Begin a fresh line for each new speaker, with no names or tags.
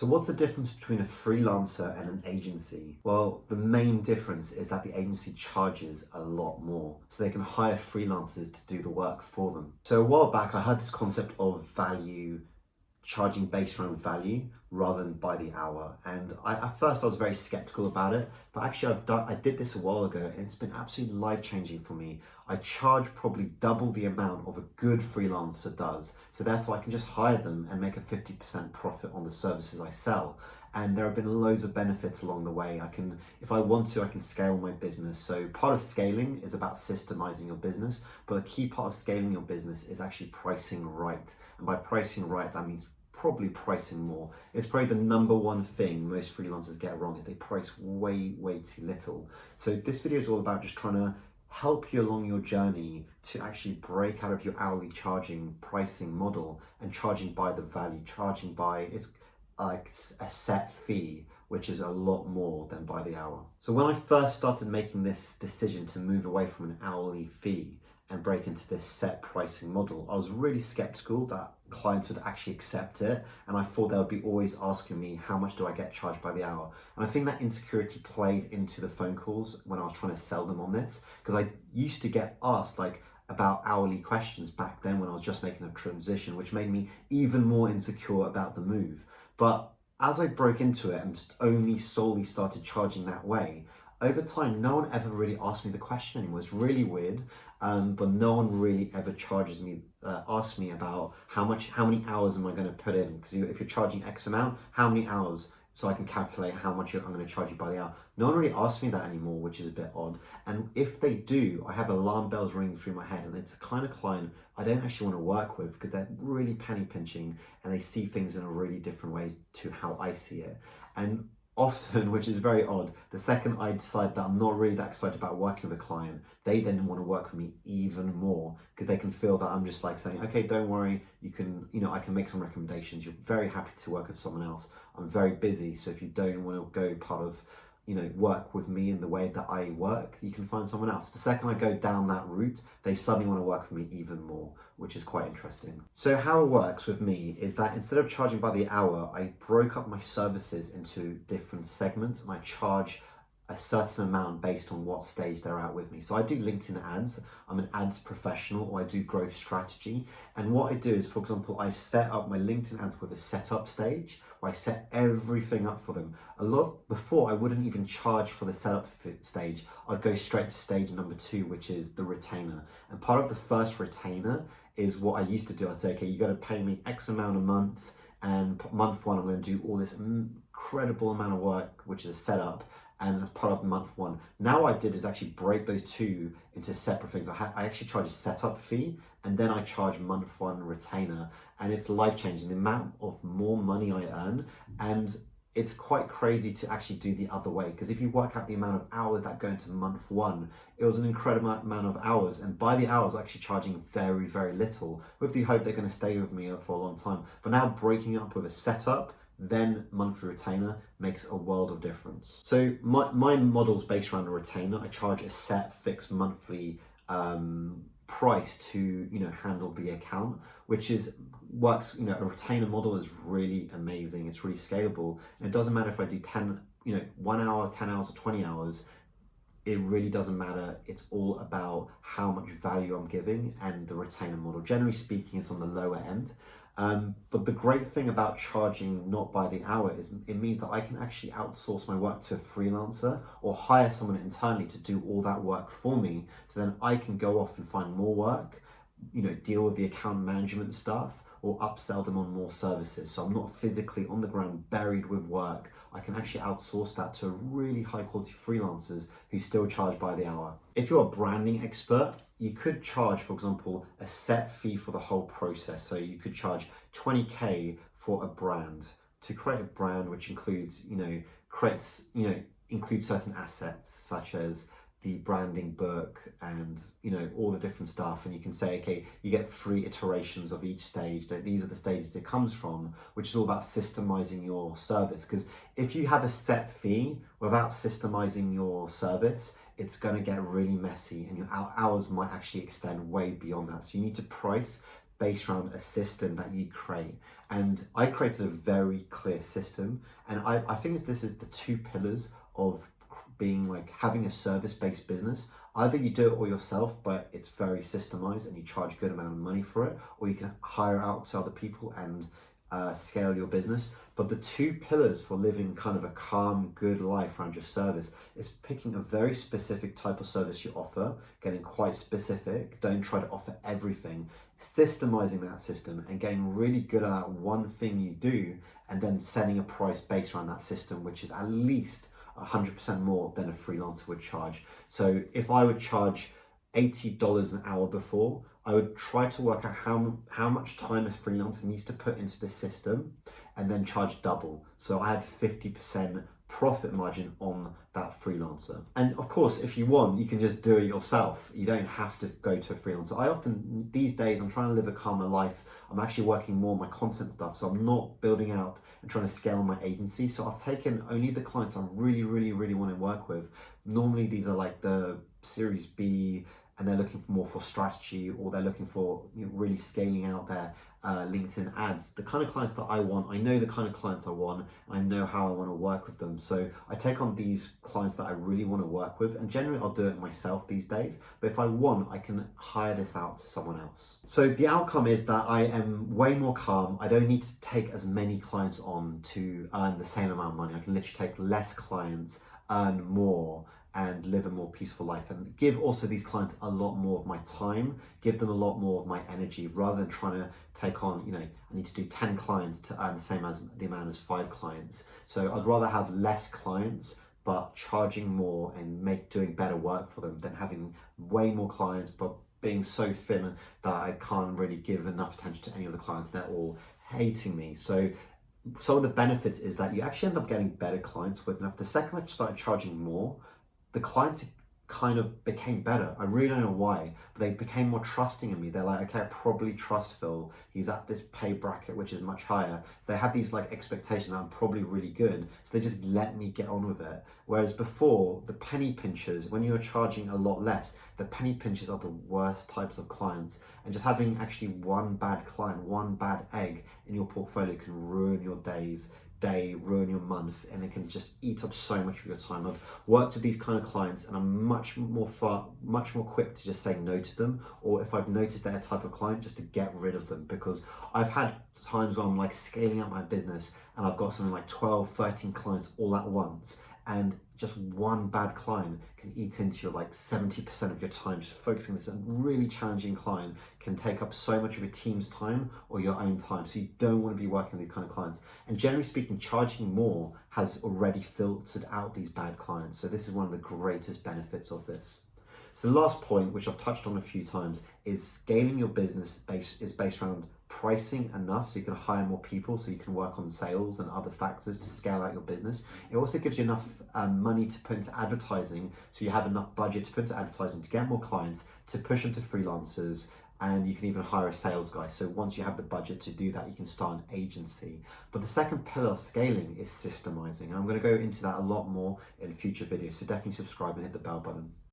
So what's the difference between a freelancer and an agency? Well, the main difference is that the agency charges a lot more, so they can hire freelancers to do the work for them. So a while back, I heard this concept of value charging based around value rather than by the hour. And at first I was very skeptical about it, but actually I did this a while ago and it's been absolutely life-changing for me. I charge probably double the amount of a good freelancer does. So therefore I can just hire them and make a 50% profit on the services I sell. And there have been loads of benefits along the way. If I want to, I can scale my business. So part of scaling is about systemizing your business, but a key part of scaling your business is actually pricing right. And by pricing right, that means probably pricing more. It's probably the number one thing most freelancers get wrong is they price way too little. So this video is all about just trying to help you along your journey to actually break out of your hourly charging pricing model and charging by the value, charging by it's like a set fee, which is a lot more than by the hour. So when I first started making this decision to move away from an hourly fee and break into this set pricing model, I was really skeptical that clients would actually accept it. And I thought they would be always asking me, how much do I get charged by the hour? And I think that insecurity played into the phone calls when I was trying to sell them on this, because I used to get asked about hourly questions back then when I was just making a transition, which made me even more insecure about the move. But as I broke into it and only solely started charging that way, over time, no one ever really asked me the question anymore. It's really weird, but no one really ever asks me about how many hours am I going to put in? Because if you're charging X amount, how many hours? So I can calculate how much I'm going to charge you by the hour. No one really asks me that anymore, which is a bit odd. And if they do, I have alarm bells ringing through my head, and it's the kind of client I don't actually want to work with because they're really penny pinching and they see things in a really different way to how I see it. And often, which is very odd, the second I decide that I'm not really that excited about working with a client, they then want to work with me even more because they can feel that I'm just like saying, okay, don't worry, I can make some recommendations. You're very happy to work with someone else. I'm very busy, so if you don't want to go part of, work with me in the way that I work, you can find someone else. The second I go down that route, they suddenly want to work with me even more, which is quite interesting. So how it works with me is that instead of charging by the hour, I broke up my services into different segments and I charge a certain amount based on what stage they're at with me. So I do LinkedIn ads, I'm an ads professional, or I do growth strategy. And what I do is, for example, I set up my LinkedIn ads with a setup stage where I set everything up for them. Before I wouldn't even charge for the setup stage. I'd go straight to stage number 2, which is the retainer. And part of the first retainer is what I used to do. I'd say, okay, you got to pay me X amount a month, and month 1, I'm going to do all this incredible amount of work, which is a setup. And as part of month 1. Now what I did is actually break those two into separate things. I actually charge a setup fee, and then I charge month 1 retainer, and it's life-changing. The amount of more money I earn, and it's quite crazy to actually do the other way, because if you work out the amount of hours that go into month 1, it was an incredible amount of hours, and by the hours I'm actually charging very little, with the hope they're going to stay with me for a long time. But now breaking up with a setup, then monthly retainer makes a world of difference. So my model is based around a retainer. I charge a set fixed monthly price to handle the account, which works. A retainer model is really amazing. It's really scalable, and it doesn't matter if I do 1 hour, 10 hours, or 20 hours. It really doesn't matter. It's all about how much value I'm giving, and the retainer model, generally speaking, it's on the lower end. But the great thing about charging not by the hour is it means that I can actually outsource my work to a freelancer or hire someone internally to do all that work for me. So then I can go off and find more work, deal with the account management stuff, or upsell them on more services. So I'm not physically on the ground buried with work. I can actually outsource that to really high quality freelancers who still charge by the hour. If you're a branding expert, you could charge, for example, a set fee for the whole process. So you could charge 20K for a brand, to create a brand which includes, includes certain assets such as the branding book and all the different stuff. And you can say, okay, you get 3 iterations of each stage. These are the stages it comes from, which is all about systemizing your service. Because if you have a set fee without systemizing your service, it's going to get really messy, and your hours might actually extend way beyond that. So you need to price based around a system that you create. And I created a very clear system. And I think this is the two pillars of being like having a service-based business. Either you do it all yourself, but it's very systemized and you charge a good amount of money for it, or you can hire out to other people and scale your business. But the two pillars for living kind of a calm, good life around your service is picking a very specific type of service you offer, getting quite specific. Don't try to offer everything. Systemizing that system and getting really good at that one thing you do, and then setting a price based around that system, which is at least 100% more than a freelancer would charge. So if I would charge $80 an hour before, I would try to work out how much time a freelancer needs to put into the system and then charge double. So I have 50% profit margin on that freelancer. And of course, if you want, you can just do it yourself. You don't have to go to a freelancer. I often, these days, I'm trying to live a calmer life. I'm actually working more on my content stuff. So I'm not building out and trying to scale my agency. So I'll take in only the clients I really, really, really want to work with. Normally these are like the Series B, and they're looking for more for strategy, or they're looking for, you know, really scaling out their LinkedIn ads. The kind of clients that I want, I know the kind of clients I want, and I know how I want to work with them. So I take on these clients that I really want to work with, and generally I'll do it myself these days. But if I want, I can hire this out to someone else. So the outcome is that I am way more calm. I don't need to take as many clients on to earn the same amount of money. I can literally take less clients, earn more, and live a more peaceful life, and give also these clients a lot more of my time, give them a lot more of my energy, rather than trying to take on, you know, I need to do 10 clients to earn the same as the amount as 5 clients. So I'd rather have less clients but charging more and doing better work for them, than having way more clients but being so thin that I can't really give enough attention to any of the clients. They're all hating me. So some of the benefits is that you actually end up getting better clients quick enough. The second I started charging more, the clients kind of became better. I really don't know why, but they became more trusting in me. They're like, okay, I probably trust Phil. He's at this pay bracket, which is much higher. They have these like expectations that I'm probably really good. So they just let me get on with it. Whereas before, the penny pinchers, when you're charging a lot less, the penny pinchers are the worst types of clients. And just having actually one bad client, one bad egg in your portfolio can ruin your day, ruin your month, and it can just eat up so much of your time. I've worked with these kind of clients, and I'm much more quick to just say no to them, or if I've noticed they're a type of client, just to get rid of them. Because I've had times where I'm like scaling up my business and I've got something like 12, 13 clients all at once, and just one bad client can eat into your like 70% of your time. Just focusing on this really challenging client can take up so much of your team's time or your own time. So you don't want to be working with these kind of clients. And generally speaking, charging more has already filtered out these bad clients. So this is one of the greatest benefits of this. So the last point, which I've touched on a few times, is scaling your business is based around pricing enough so you can hire more people, so you can work on sales and other factors to scale out your business. It also gives you enough money to put into advertising, so you have enough budget to put into advertising to get more clients, to push them to freelancers, and you can even hire a sales guy. So once you have the budget to do that, you can start an agency. But the second pillar of scaling is systemizing. And I'm going to go into that a lot more in future videos. So definitely subscribe and hit the bell button.